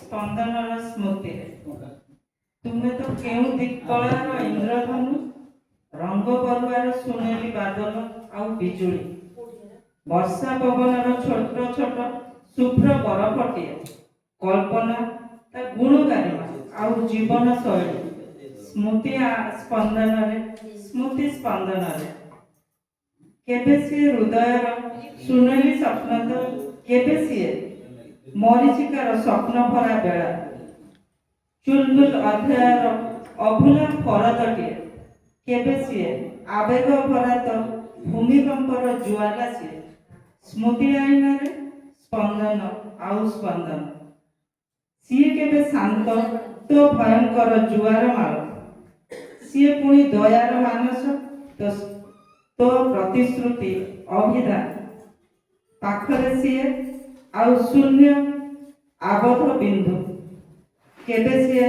ସ୍ପନ୍ଦନର ସ୍ମୃତିରେ। ତୁମେ ତ କେଉଁ ଦିକ୍କଳାର ଇନ୍ଦ୍ରଧନୁ, ରଙ୍ଗ ପରୁଆର ସୁନେଲି ବାଦଲ ଆଉ ବିଜୁଳି, ବର୍ଷା ପବନର ଛୋଟ ଛୋଟ ଶୁଭ୍ର ବରଫଟିଏ, କଳ୍ପନା ତା ଗୁଣ ଗାରିମା ଆଉ ଜୀବନ ଶୈଳୀ, ସ୍ମୃତି ସ୍ପନ୍ଦନରେ। କେବେ ସିଏ ହୃଦୟର ସୁନେଲି ସ୍ୱପ୍ନ ତ, କେବେ ସିଏ ମରିଚିକାର ସ୍ୱପ୍ନ ଭରା ବେଳା, ଚୁଲବୁଲ ଅଧ୍ୟାୟର ଅଭୁଲା ଫରଦଟିଏ, କେବେ ସିଏ ଆବେଗ ଭରା ତ ଭୂମିକମ୍ପର ଜୁଆଲା ସିଏ, ସ୍ମୃତି ଆଇନାରେ ସ୍ପନ୍ଦନ ଆଉ ସ୍ପନ୍ଦନ। ସିଏ କେବେ ଶାନ୍ତ ତ ଭୟଙ୍କର ଜୁଆର ମାଳ, ସିଏ ପୁଣି ଦୟାର ମାନସ ତ ପ୍ରତିଶ୍ରୁତି ଅଭିଧାନ, ପାଖରେ ସିଏ ଆଉ ଶୂନ୍ୟ ଆବଦ୍ଧ ବିନ୍ଦୁ, କେବେ ସିଏ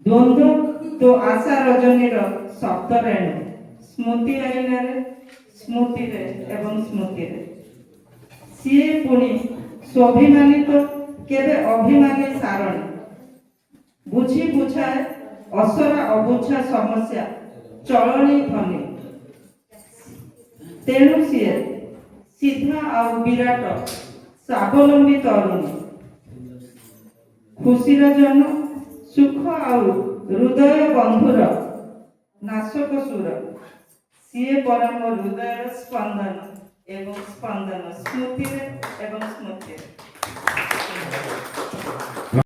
ଦ୍ୱନ୍ଦ୍ୱ ତ ଆଶା ରଜନୀର ଶବ୍ଦ ରେଣୁ, ସ୍ମୃତି ଆଇନାରେ ସ୍ମୃତିରେ ଏବଂ ସ୍ମୃତିରେ। ସିଏ ପୁଣି ସ୍ୱାଭିମାନୀ ତ କେବେ ଅଭିମାନୀ ସାରଣୀ, ବୁଝି ବୁଝାଏ ଅସରା ଅବୁଝା ସମସ୍ୟା ଚଳଣି ଧ୍ୱନି। ତେଣୁ ସିଏ ସିଧା ଆଉ ବିରାଟ ସ୍ୱାବଲମ୍ବୀ ତରୁଣୀ, ଖୁସିର ଜନ, ସୁଖ ଆଉ ହୃଦୟ ବନ୍ଧୁର ନାଶକ ସୁର। ସିଏ ପରା ମୋ ହୃଦୟର ସ୍ପନ୍ଦନ ଏବଂ ସ୍ପନ୍ଦନ, ସ୍ମୃତିରେ ଏବଂ ସ୍ମୃତିରେ।